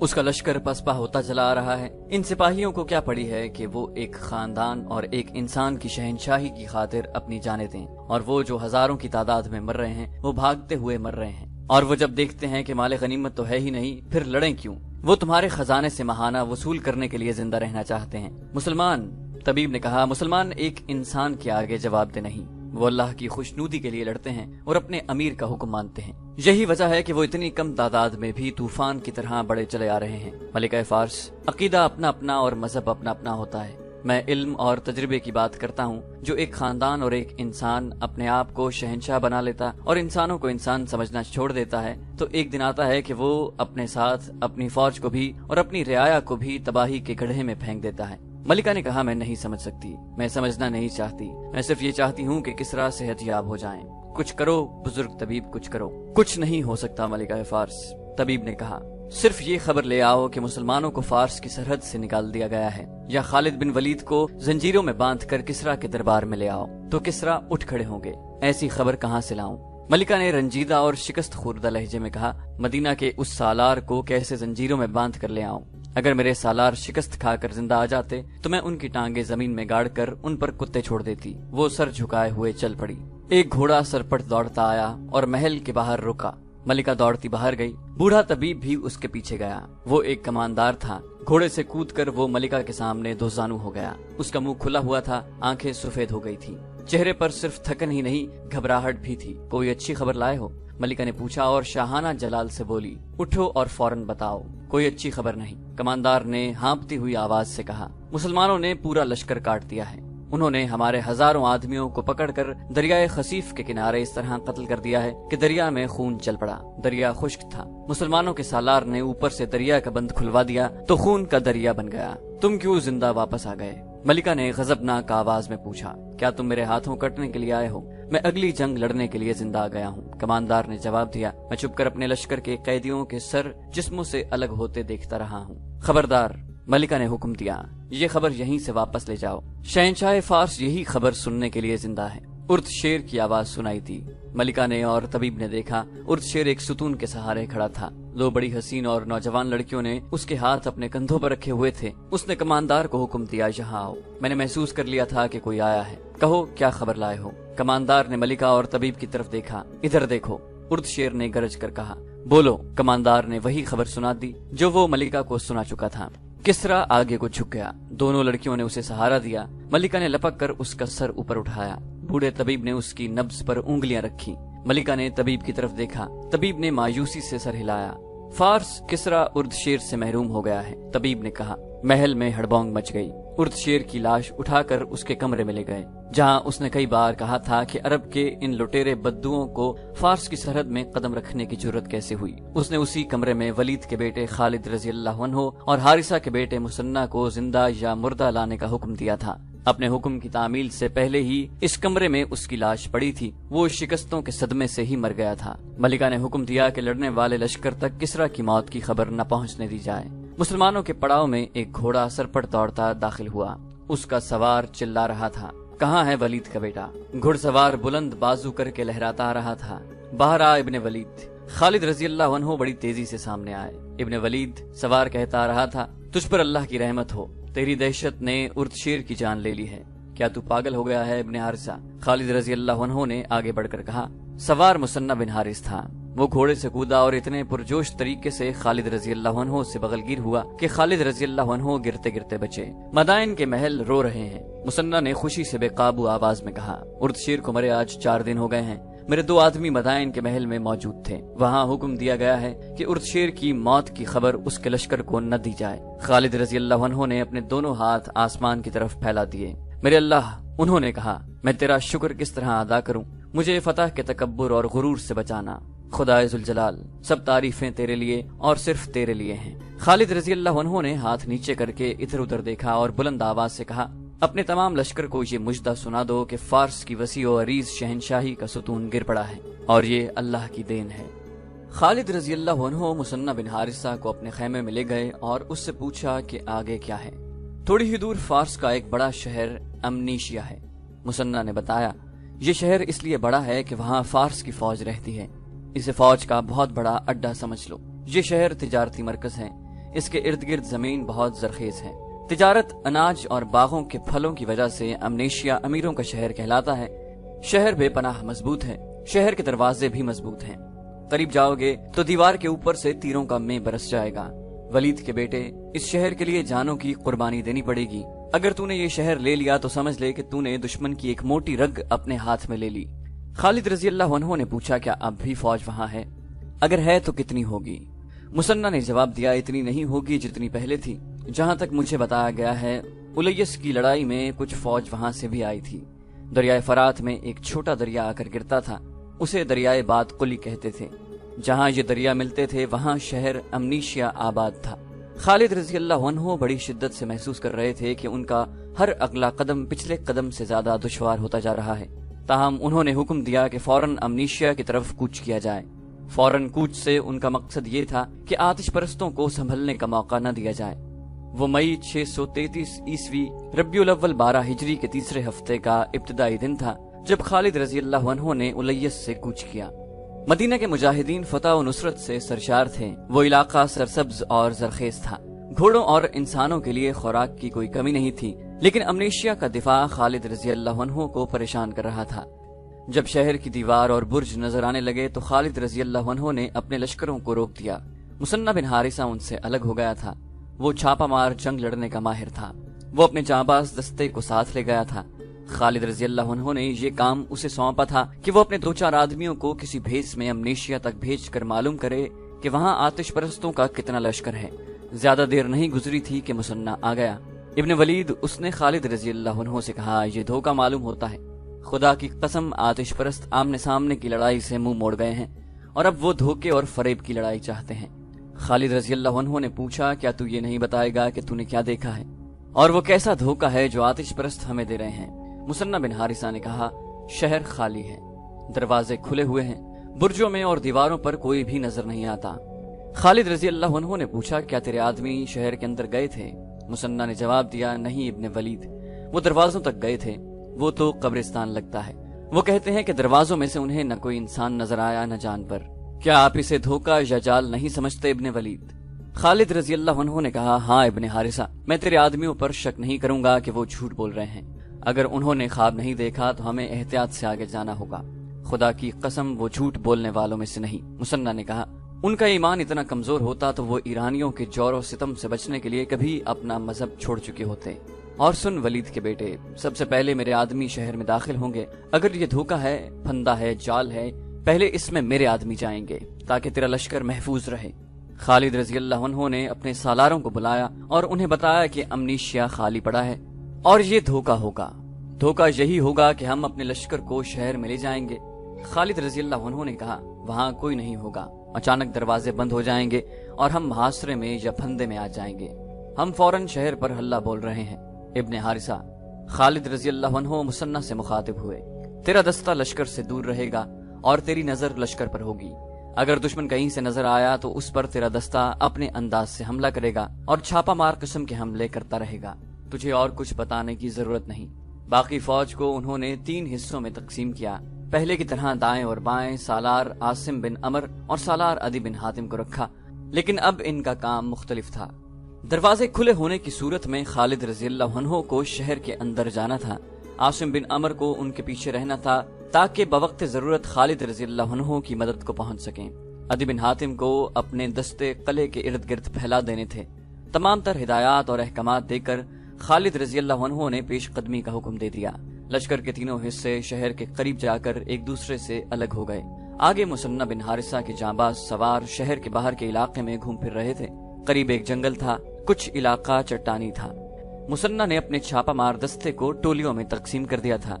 اس کا لشکر پسپا ہوتا چلا آ رہا ہے۔ ان سپاہیوں کو کیا پڑی ہے کہ وہ ایک خاندان اور ایک انسان کی شہنشاہی کی خاطر اپنی جانیں دیں، اور وہ جو ہزاروں کی تعداد میں مر رہے ہیں وہ بھاگتے ہوئے مر رہے ہیں، اور وہ جب دیکھتے ہیں کہ مال غنیمت تو ہے ہی نہیں، پھر لڑیں کیوں؟ وہ تمہارے خزانے سے ماہانہ وصول کرنے کے لیے زندہ رہنا چاہتے ہیں۔ مسلمان، طبیب نے کہا، مسلمان ایک انسان کے آگے جواب دہ نہیں، وہ اللہ کی خوشنودی کے لیے لڑتے ہیں اور اپنے امیر کا حکم مانتے ہیں۔ یہی وجہ ہے کہ وہ اتنی کم تعداد میں بھی طوفان کی طرح بڑے چلے آ رہے ہیں۔ ملکہ فارس، عقیدہ اپنا اپنا اور مذہب اپنا اپنا ہوتا ہے۔ میں علم اور تجربے کی بات کرتا ہوں۔ جو ایک خاندان اور ایک انسان اپنے آپ کو شہنشاہ بنا لیتا اور انسانوں کو انسان سمجھنا چھوڑ دیتا ہے، تو ایک دن آتا ہے کہ وہ اپنے ساتھ اپنی فوج کو بھی اور اپنی رعایا کو بھی تباہی کے گڑھے میں پھینک دیتا ہے۔ ملکہ نے کہا، میں نہیں سمجھ سکتی، میں سمجھنا نہیں چاہتی، میں صرف یہ چاہتی ہوں کہ کسرا صحت یاب ہو جائیں۔ کچھ کرو بزرگ طبیب، کچھ کرو۔ کچھ نہیں ہو سکتا ملکہ فارس، طبیب نے کہا، صرف یہ خبر لے آؤ کہ مسلمانوں کو فارس کی سرحد سے نکال دیا گیا ہے، یا خالد بن ولید کو زنجیروں میں باندھ کر کسرا کے دربار میں لے آؤ تو کسرا اٹھ کھڑے ہوں گے۔ ایسی خبر کہاں سے لاؤں؟ ملکہ نے رنجیدہ اور شکست خوردہ لہجے میں کہا، مدینہ کے اس سالار کو کیسے زنجیروں میں باندھ کر لے آؤں؟ اگر میرے سالار شکست کھا کر زندہ آ جاتے تو میں ان کی ٹانگیں زمین میں گاڑ کر ان پر کتے چھوڑ دیتی۔ وہ سر جھکائے ہوئے چل پڑی۔ ایک گھوڑا سرپٹ دوڑتا آیا اور محل کے باہر رکا۔ ملکہ دوڑتی باہر گئی، بوڑھا طبیب بھی اس کے پیچھے گیا۔ وہ ایک کماندار تھا۔ گھوڑے سے کود کر وہ ملکہ کے سامنے دو زانو ہو گیا۔ اس کا منہ کھلا ہوا تھا، آنکھیں سفید ہو گئی تھی، چہرے پر صرف تھکن ہی نہیں گھبراہٹ بھی تھی۔ کوئی اچھی خبر لائے ہو؟ ملکہ نے پوچھا اور شاہانہ جلال سے بولی، اٹھو اور فوراً بتاؤ۔ کوئی اچھی خبر نہیں، کماندار نے ہانپتی ہوئی آواز سے کہا۔ مسلمانوں نے پورا لشکر کاٹ دیا ہے۔ انہوں نے ہمارے ہزاروں آدمیوں کو پکڑ کر دریائے خصیف کے کنارے اس طرح قتل کر دیا ہے کہ دریا میں خون چل پڑا۔ دریا خشک تھا، مسلمانوں کے سالار نے اوپر سے دریا کا بند کھلوا دیا تو خون کا دریا بن گیا۔ تم کیوں زندہ واپس آ گئے؟ ملکہ نے غضبناک آواز میں پوچھا۔ کیا تم میرے ہاتھوں کٹنے کے لیے آئے ہو؟ میں اگلی جنگ لڑنے کے لیے زندہ آ گیا ہوں، کماندار نے جواب دیا۔ میں چھپ کر اپنے لشکر کے قیدیوں کے سر جسموں سے الگ ہوتے دیکھتا رہا ہوں۔ خبردار، ملکہ نے حکم دیا، یہ خبر یہیں سے واپس لے جاؤ۔ شہنشاہ فارس یہی خبر سننے کے لیے زندہ ہے۔ ارد شیر کی آواز سنائی دی۔ ملکہ نے اور طبیب نے دیکھا، ارد شیر ایک ستون کے سہارے کھڑا تھا۔ دو بڑی حسین اور نوجوان لڑکیوں نے اس کے ہاتھ اپنے کندھوں پر رکھے ہوئے تھے۔ اس نے کماندار کو حکم دیا، یہاں آؤ، میں نے محسوس کر لیا تھا کہ کوئی آیا ہے، کہو کیا خبر لائے ہو؟ کماندار نے ملکہ اور طبیب کی طرف دیکھا۔ ادھر دیکھو، ارد شیر نے گرج کر کہا۔ بولو۔ کماندار نے وہی خبر سنا دی جو وہ ملکہ کو سنا چکا تھا۔ کسرا آگے کو جھک گیا۔ دونوں لڑکیوں نے اسے سہارا دیا۔ ملکہ نے لپک کر اس کا سر اوپر اٹھایا۔ بوڑھے طبیب نے اس کی نبض پر انگلیاں رکھی۔ ملکہ نے طبیب کی طرف دیکھا۔ طبیب نے مایوسی سے سر ہلایا۔ فارس کسرا ارد شیر سے محروم ہو گیا ہے، طبیب نے کہا۔ محل میں ہڑبونگ مچ گئی۔ ارد شیر کی لاش اٹھا کر اس کے کمرے میں لے گئے، جہاں اس نے کئی بار کہا تھا کہ عرب کے ان لٹیرے بدوؤں کو فارس کی سرحد میں قدم رکھنے کی جرت کیسے ہوئی۔ اس نے اسی کمرے میں ولید کے بیٹے خالد رضی اللہ عنہ اور حارثہ کے بیٹے مسنہ کو زندہ یا مردہ لانے کا حکم دیا تھا۔ اپنے حکم کی تعمیل سے پہلے ہی اس کمرے میں اس کی لاش پڑی تھی۔ وہ شکستوں کے صدمے سے ہی مر گیا تھا۔ ملکہ نے حکم دیا کہ لڑنے والے لشکر تک کسرا کی موت کی خبر نہ پہنچنے دی جائے۔ مسلمانوں کے پڑاؤ میں ایک گھوڑا سرپٹ دوڑتا داخل ہوا۔ اس کا سوار چلا رہا تھا، کہاں ہے ولید کا بیٹا؟ گھڑ سوار بلند بازو کر کے لہراتا آ رہا تھا۔ باہر آ ابن ولید۔ خالد رضی اللہ عنہ بڑی تیزی سے سامنے آئے۔ ابن ولید سوار کہتا آ رہا تھا، تجھ پر اللہ کی رحمت ہو، تیری دہشت نے ارد شیر کی جان لے لی ہے۔ کیا تو پاگل ہو گیا ہے ابن حارثہ؟ خالد رضی اللہ عنہ نے آگے بڑھ کر کہا۔ سوار مسنہ بن حارث تھا۔ وہ گھوڑے سے کودا اور اتنے پرجوش طریقے سے خالد رضی اللہ عنہ سے بغلگیر ہوا کہ خالد رضی اللہ عنہ گرتے گرتے بچے۔ مدائن کے محل رو رہے ہیں۔ مسنہ نے خوشی سے بے قابو آواز میں کہا، ارد شیر کو مرے آج 4 دن ہو گئے ہیں۔ میرے 2 آدمی مدائن کے محل میں موجود تھے، وہاں حکم دیا گیا ہے کہ ارد شیر کی موت کی خبر اس کے لشکر کو نہ دی جائے۔ خالد رضی اللہ عنہ نے اپنے دونوں ہاتھ آسمان کی طرف پھیلا دیے۔ میرے اللہ، انہوں نے کہا، میں تیرا شکر کس طرح ادا کروں؟ مجھے فتح کے تکبر اور غرور سے بچانا۔ خدائے ذوالجلال، سب تعریفیں تیرے لیے اور صرف تیرے لیے ہیں۔ خالد رضی اللہ عنہ نے ہاتھ نیچے کر کے ادھر ادھر دیکھا اور بلند آواز سے کہا، اپنے تمام لشکر کو یہ مجدہ سنا دو کہ فارس کی وسیع و عریض شہنشاہی کا ستون گر پڑا ہے اور یہ اللہ کی دین ہے۔ خالد رضی اللہ عنہ مسنہ بن حارثہ کو اپنے خیمے میں لے گئے اور اس سے پوچھا کہ آگے کیا ہے۔ تھوڑی ہی دور فارس کا ایک بڑا شہر امنیشیا ہے، مسنہ نے بتایا۔ یہ شہر اس لیے بڑا ہے کہ وہاں فارس کی فوج رہتی ہے، اسے فوج کا بہت بڑا اڈا سمجھ لو۔ یہ شہر تجارتی مرکز ہے، اس کے ارد گرد زمین بہت زرخیز ہے۔ تجارت، اناج اور باغوں کے پھلوں کی وجہ سے امنیشیا امیروں کا شہر کہلاتا ہے۔ شہر بے پناہ مضبوط ہے، شہر کے دروازے بھی مضبوط ہیں۔ قریب جاؤ گے تو دیوار کے اوپر سے تیروں کا مے برس جائے گا۔ ولید کے بیٹے، اس شہر کے لیے جانوں کی قربانی دینی پڑے گی۔ اگر تو نے یہ شہر لے لیا تو سمجھ لے کہ تو نے دشمن کی ایک موٹی رگ اپنے ہاتھ میں لے لی۔ خالد رضی اللہ عنہ نے پوچھا، کیا اب بھی فوج وہاں ہے؟ اگر ہے تو کتنی ہوگی؟ مسنہ نے جواب دیا، اتنی نہیں ہوگی جتنی پہلے تھی۔ جہاں تک مجھے بتایا گیا ہے، الیس کی لڑائی میں کچھ فوج وہاں سے بھی آئی تھی۔ دریائے فرات میں ایک چھوٹا دریا آ کر گرتا تھا، اسے دریائے بات قلی کہتے تھے۔ جہاں یہ دریا ملتے تھے وہاں شہر امنیشیا آباد تھا۔ خالد رضی اللہ عنہ بڑی شدت سے محسوس کر رہے تھے کہ ان کا ہر اگلا قدم پچھلے قدم سے زیادہ دشوار ہوتا جا رہا ہے۔ تاہم انہوں نے حکم دیا کہ فوراً امنیشیا کی طرف کوچ کیا جائے۔ فوراً کوچ سے ان کا مقصد یہ تھا کہ آتش پرستوں کو سنبھلنے کا موقع نہ دیا جائے۔ وہ مئی 633 عیسوی ربیع الاول 12 ہجری کے تیسرے ہفتے کا ابتدائی دن تھا جب خالد رضی اللہ عنہ نے الیس سے کوچ کیا۔ مدینہ کے مجاہدین فتح و نصرت سے سرشار تھے۔ وہ علاقہ سرسبز اور زرخیز تھا، گھوڑوں اور انسانوں کے لیے خوراک کی کوئی کمی نہیں تھی، لیکن امنیشیا کا دفاع خالد رضی اللہ عنہ کو پریشان کر رہا تھا۔ جب شہر کی دیوار اور برج نظر آنے لگے تو خالد رضی اللہ عنہ نے اپنے لشکروں کو روک دیا۔ مسنہ بن حارثہ ان سے الگ ہو گیا تھا۔ وہ چھاپا مار جنگ لڑنے کا ماہر تھا۔ وہ اپنے جانباز دستے کو ساتھ لے گیا تھا۔ خالد رضی اللہ عنہ نے یہ کام اسے سونپا تھا کہ وہ اپنے 2-4 آدمیوں کو کسی بھیس میں امنیشیا تک بھیج کر معلوم کرے کہ وہاں آتش پرستوں کا کتنا لشکر ہے۔ زیادہ دیر نہیں گزری تھی کہ مسنہ آ گیا۔ ابن ولید، اس نے خالد رضی اللہ عنہ سے کہا، یہ دھوکہ معلوم ہوتا ہے۔ خدا کی قسم، آتش پرست آمنے سامنے کی لڑائی سے منہ موڑ گئے ہیں اور اب وہ دھوکے اور فریب کی لڑائی چاہتے ہیں۔ خالد رضی اللہ عنہ نے پوچھا، کیا تو یہ نہیں بتائے گا کہ تو نے کیا دیکھا ہے اور وہ کیسا دھوکہ ہے جو آتش پرست ہمیں دے رہے ہیں؟ مسنہ بن حارثہ نے کہا، شہر خالی ہے، دروازے کھلے ہوئے ہیں، برجوں میں اور دیواروں پر کوئی بھی نظر نہیں آتا۔ خالد رضی اللہ عنہ نے پوچھا، کیا تیرے آدمی شہر کے اندر گئے تھے؟ مسنہ نے جواب دیا، نہیں ابن ولید، وہ دروازوں تک گئے تھے، وہ تو قبرستان لگتا ہے۔ وہ کہتے ہیں کہ دروازوں میں سے انہیں نہ کوئی انسان نظر آیا نہ جانور۔ کیا آپ اسے دھوکہ یا جال نہیں سمجھتے ابن ولید؟ خالد رضی اللہ عنہ نے کہا، ہاں ابن حارثہ، میں تیرے آدمیوں پر شک نہیں کروں گا کہ وہ جھوٹ بول رہے ہیں۔ اگر انہوں نے خواب نہیں دیکھا تو ہمیں احتیاط سے آگے جانا ہوگا۔ خدا کی قسم، وہ جھوٹ بولنے والوں میں سے نہیں۔ مسنہ نے کہا، ان کا ایمان اتنا کمزور ہوتا تو وہ ایرانیوں کے جور و ستم سے بچنے کے لیے کبھی اپنا مذہب چھوڑ چکے ہوتے۔ اور سن ولید کے بیٹے، سب سے پہلے میرے آدمی شہر میں داخل ہوں گے۔ اگر یہ دھوکہ ہے، پھندا ہے، جال ہے، پہلے اس میں میرے آدمی جائیں گے تاکہ تیرا لشکر محفوظ رہے۔ خالد رضی اللہ عنہ نے اپنے سالاروں کو بلایا اور انہیں بتایا کہ امنیشیا خالی پڑا ہے اور یہ دھوکہ ہوگا۔ دھوکہ یہی ہوگا کہ ہم اپنے لشکر کو شہر میں لے جائیں گے۔ خالد رضی اللہ عنہ نے کہا، وہاں کوئی نہیں ہوگا، اچانک دروازے بند ہو جائیں گے اور ہم محاصرے میں یا پھندے میں آ جائیں گے۔ ہم فوراً شہر پر حلہ بول رہے ہیں۔ ابن حارثہ، خالد رضی اللہ عنہ مسنہ سے مخاطب ہوئے، تیرا دستہ لشکر سے دور رہے گا اور تیری نظر لشکر پر ہوگی۔ اگر دشمن کہیں سے نظر آیا تو اس پر تیرا دستہ اپنے انداز سے حملہ کرے گا اور چھاپا مار قسم کے حملے کرتا رہے گا۔ تجھے اور کچھ بتانے کی ضرورت نہیں۔ باقی فوج کو انہوں نے 3 حصوں میں تقسیم کیا۔ پہلے کی طرح دائیں اور بائیں سالار عاصم بن عمر اور سالار عدی بن حاتم کو رکھا، لیکن اب ان کا کام مختلف تھا۔ دروازے کھلے ہونے کی صورت میں خالد رضی اللہ عنہ کو شہر کے اندر جانا تھا، عاصم بن عمر کو ان کے پیچھے رہنا تھا تاکہ بوقت ضرورت خالد رضی اللہ عنہ کی مدد کو پہنچ سکیں۔ عدی بن حاتم کو اپنے دستے قلعے کے ارد گرد پھیلا دینے تھے۔ تمام تر ہدایات اور احکامات دے کر خالد رضی اللہ عنہ نے پیش قدمی کا حکم دے دیا۔ لشکر کے تینوں حصے شہر کے قریب جا کر ایک دوسرے سے الگ ہو گئے۔ آگے مسنہ بن حارثہ کے جانباز سوار شہر کے باہر کے علاقے میں گھوم پھر رہے تھے۔ قریب ایک جنگل تھا، کچھ علاقہ چٹانی تھا۔ مسنہ نے اپنے چھاپا مار دستے کو ٹولیوں میں تقسیم کر دیا تھا۔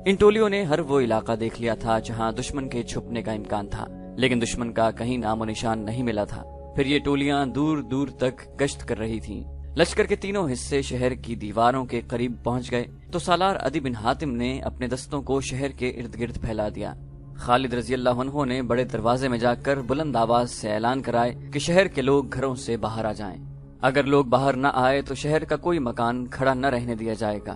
ان ٹولیوں نے ہر وہ علاقہ دیکھ لیا تھا جہاں دشمن کے چھپنے کا امکان تھا، لیکن دشمن کا کہیں نام و نشان نہیں ملا تھا۔ پھر یہ ٹولیاں دور دور تک گشت کر رہی تھیں۔ لشکر کے تینوں حصے شہر کی دیواروں کے قریب پہنچ گئے تو سالار عدی بن حاتم نے اپنے دستوں کو شہر کے ارد گرد پھیلا دیا۔ خالد رضی اللہ عنہ نے بڑے دروازے میں جا کر بلند آواز سے اعلان کرائے کہ شہر کے لوگ گھروں سے باہر آ جائیں۔ اگر لوگ باہر نہ آئے تو شہر کا کوئی مکان کھڑا نہ رہنے دیا جائے گا۔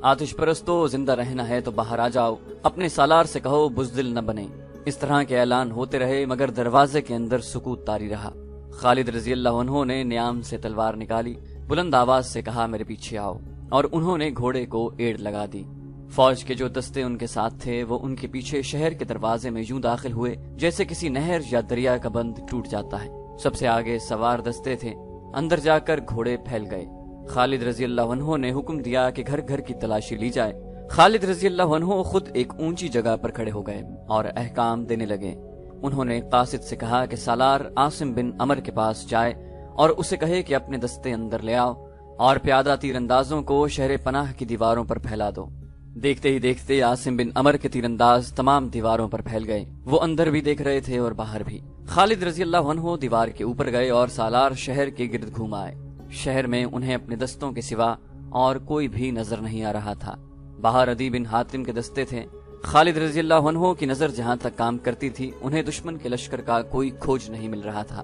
آتش پرستو، زندہ رہنا ہے تو باہر آ جاؤ، اپنے سالار سے کہو بزدل نہ بنے۔ اس طرح کے اعلان ہوتے رہے مگر دروازے کے اندر سکوت طاری رہا۔ خالد رضی اللہ عنہ نے نیام سے تلوار نکالی، بلند آواز سے کہا میرے پیچھے آؤ، اور انہوں نے گھوڑے کو ایڑ لگا دی۔ فوج کے جو دستے ان کے ساتھ تھے وہ ان کے پیچھے شہر کے دروازے میں یوں داخل ہوئے جیسے کسی نہر یا دریا کا بند ٹوٹ جاتا ہے۔ سب سے آگے سوار دستے تھے، اندر جا کر گھوڑے پھیل گئے۔ خالد رضی اللہ عنہ نے حکم دیا کہ گھر گھر کی تلاشی لی جائے۔ خالد رضی اللہ عنہ خود ایک اونچی جگہ پر کھڑے ہو گئے اور احکام دینے لگے۔ انہوں نے قاصد سے کہا کہ سالار عاصم بن عمر کے پاس جائے اور اسے کہے کہ اپنے دستے اندر لے آؤ اور پیادہ تیر اندازوں کو شہر پناہ کی دیواروں پر پھیلا دو۔ دیکھتے ہی دیکھتے عاصم بن عمر کے تیر انداز تمام دیواروں پر پھیل گئے۔ وہ اندر بھی دیکھ رہے تھے اور باہر بھی۔ خالد رضی اللہ عنہ دیوار کے اوپر گئے اور سالار شہر کے گرد گھوم آئے۔ شہر میں انہیں اپنے دستوں کے سوا اور کوئی بھی نظر نہیں آ رہا تھا۔ باہر عدی بن حاتم کے دستے تھے۔ خالد رضی اللہ عنہ کی نظر جہاں تک کام کرتی تھی انہیں دشمن کے لشکر کا کوئی کھوج نہیں مل رہا تھا۔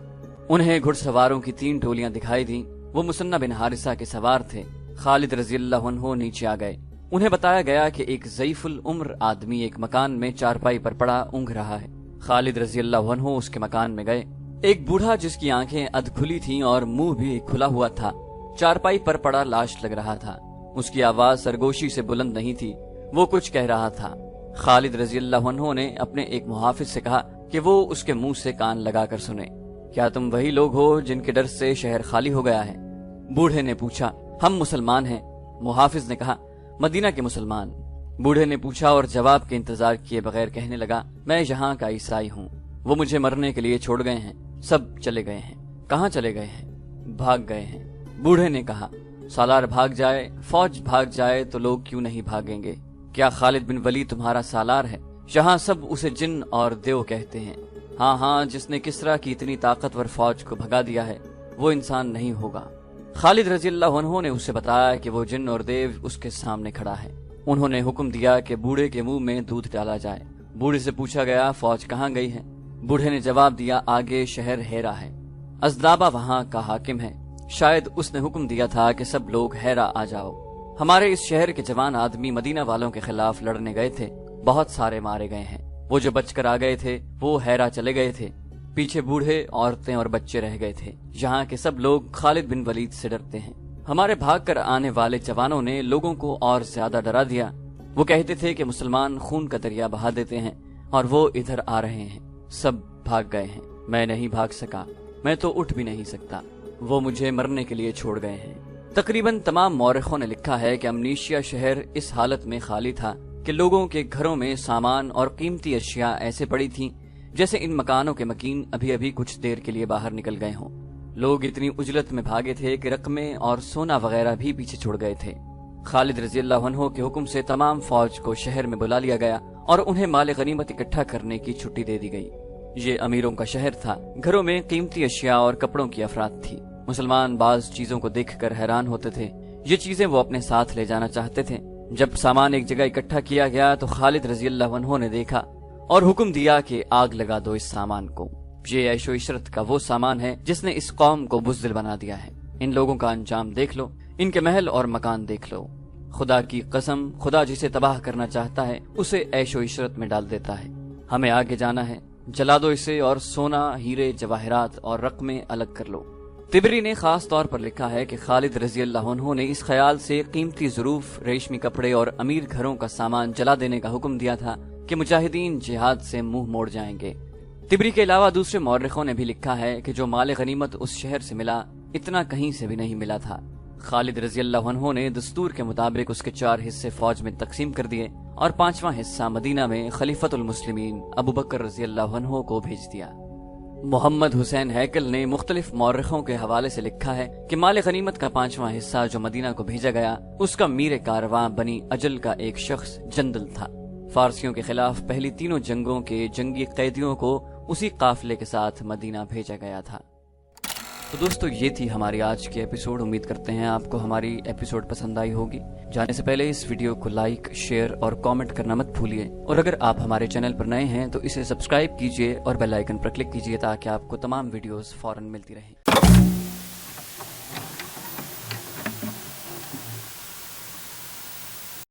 انہیں گھڑ سواروں کی 3 ٹولیاں دکھائی دیں۔ وہ مثنہ بن حارثہ کے سوار تھے۔ خالد رضی اللہ عنہ نیچے آ گئے۔ انہیں بتایا گیا کہ ایک ضعیف العمر آدمی ایک مکان میں چارپائی پر پڑا اونگھ رہا ہے۔ خالد رضی اللہ عنہ اس کے مکان میں گئے۔ ایک بوڑھا جس کی آنکھیں ادھ کھلی تھیں اور منہ بھی کھلا ہوا تھا چارپائی پر پڑا لاش لگ رہا تھا۔ اس کی آواز سرگوشی سے بلند نہیں تھی، وہ کچھ کہہ رہا تھا۔ خالد رضی اللہ عنہ نے اپنے ایک محافظ سے کہا کہ وہ اس کے منہ سے کان لگا کر سنے۔ کیا تم وہی لوگ ہو جن کے ڈر سے شہر خالی ہو گیا ہے؟ بوڑھے نے پوچھا۔ ہم مسلمان ہیں۔ محافظ نے کہا مدینہ کے مسلمان۔ بوڑھے نے پوچھا اور جواب کے انتظار کیے بغیر کہنے لگا میں یہاں کا عیسائی ہوں۔ وہ مجھے مرنے کے لیے چھوڑ گئے ہیں۔ سب چلے گئے ہیں۔ کہاں چلے گئے ہیں؟ بھاگ گئے ہیں۔ بوڑھے نے کہا سالار بھاگ جائے، فوج بھاگ جائے تو لوگ کیوں نہیں بھاگیں گے؟ کیا خالد بن ولید تمہارا سالار ہے؟ یہاں سب اسے جن اور دیو کہتے ہیں۔ ہاں جس نے کسرا کی اتنی طاقتور فوج کو بھگا دیا ہے وہ انسان نہیں ہوگا۔ خالد رضی اللہ عنہ نے اسے بتایا کہ وہ جن اور دیو اس کے سامنے کھڑا ہے۔ انہوں نے حکم دیا کہ بوڑھے کے منہ میں دودھ ڈالا جائے۔ بوڑھے سے پوچھا گیا فوج کہاں گئی ہے؟ بوڑھے نے جواب دیا آگے شہر ہیرا ہے، ازدابہ وہاں کا حاکم ہے، شاید اس نے حکم دیا تھا کہ سب لوگ ہیرا آ جاؤ۔ ہمارے اس شہر کے جوان آدمی مدینہ والوں کے خلاف لڑنے گئے تھے، بہت سارے مارے گئے ہیں۔ وہ جو بچ کر آ گئے تھے وہ ہیرا چلے گئے تھے، پیچھے بوڑھے، عورتیں اور بچے رہ گئے تھے۔ یہاں کے سب لوگ خالد بن ولید سے ڈرتے ہیں۔ ہمارے بھاگ کر آنے والے جوانوں نے لوگوں کو اور زیادہ ڈرا دیا۔ وہ کہتے تھے کہ مسلمان خون کا دریا بہا دیتے ہیں اور وہ ادھر آ رہے ہیں۔ سب بھاگ گئے ہیں۔ میں نہیں بھاگ سکا، میں تو اٹھ بھی نہیں سکتا۔ وہ مجھے مرنے کے لیے چھوڑ گئے ہیں۔ تقریباً تمام مورخوں نے لکھا ہے کہ امنیشیا شہر اس حالت میں خالی تھا کہ لوگوں کے گھروں میں سامان اور قیمتی اشیاء ایسے پڑی تھیں جیسے ان مکانوں کے مکین ابھی ابھی کچھ دیر کے لیے باہر نکل گئے ہوں۔ لوگ اتنی اجلت میں بھاگے تھے کہ رقمیں اور سونا وغیرہ بھی پیچھے چھوڑ گئے تھے۔ خالد رضی اللہ عنہ کے حکم سے تمام فوج کو شہر میں بلا لیا گیا اور انہیں مال غنیمت اکٹھا کرنے کی چھٹی دے دی گئی۔ یہ امیروں کا شہر تھا۔ گھروں میں قیمتی اشیاء اور کپڑوں کی افراد تھی۔ مسلمان بعض چیزوں کو دیکھ کر حیران ہوتے تھے، یہ چیزیں وہ اپنے ساتھ لے جانا چاہتے تھے۔ جب سامان ایک جگہ اکٹھا کیا گیا تو خالد رضی اللہ عنہ نے دیکھا اور حکم دیا کہ آگ لگا دو اس سامان کو۔ یہ عیش و عشرت کا وہ سامان ہے جس نے اس قوم کو بزدل بنا دیا ہے۔ ان لوگوں کا انجام دیکھ لو، ان کے محل اور مکان دیکھ لو۔ خدا کی قسم، خدا جسے تباہ کرنا چاہتا ہے اسے عیش و عشرت میں ڈال دیتا ہے۔ ہمیں آگے جانا ہے، جلا دو اسے اور سونا، ہیرے، جواہرات اور رقمیں الگ کر لو۔ طبری نے خاص طور پر لکھا ہے کہ خالد رضی اللہ عنہ نے اس خیال سے قیمتی ظروف، ریشمی کپڑے اور امیر گھروں کا سامان جلا دینے کا حکم دیا تھا کہ مجاہدین جہاد سے منہ موڑ جائیں گے۔ طبری کے علاوہ دوسرے مورخوں نے بھی لکھا ہے کہ جو مال غنیمت اس شہر سے ملا اتنا کہیں سے بھی نہیں ملا تھا۔ خالد رضی اللہ عنہ نے دستور کے مطابق اس کے 4 حصے فوج میں تقسیم کر دیے اور 5واں حصہ مدینہ میں خلیفۃ المسلمین ابو بکر رضی اللہ عنہ کو بھیج دیا۔ محمد حسین ہیکل نے مختلف مورخوں کے حوالے سے لکھا ہے کہ مال غنیمت کا 5واں حصہ جو مدینہ کو بھیجا گیا اس کا میر کارواں بنی اجل کا ایک شخص جندل تھا۔ فارسیوں کے خلاف پہلی 3 جنگوں کے جنگی قیدیوں کو اسی قافلے کے ساتھ مدینہ بھیجا گیا تھا۔ تو دوستو یہ تھی ہماری آج کی ایپیسوڈ۔ امید کرتے ہیں آپ کو ہماری ایپیسوڈ پسند آئی ہوگی۔ جانے سے پہلے اس ویڈیو کو لائک، شیئر اور کامنٹ کرنا مت بھولیے، اور اگر آپ ہمارے چینل پر نئے ہیں تو اسے سبسکرائب کیجیے اور بیل آئیکن پر کلک کیجیے تاکہ آپ کو تمام ویڈیوز فوراً ملتی رہیں۔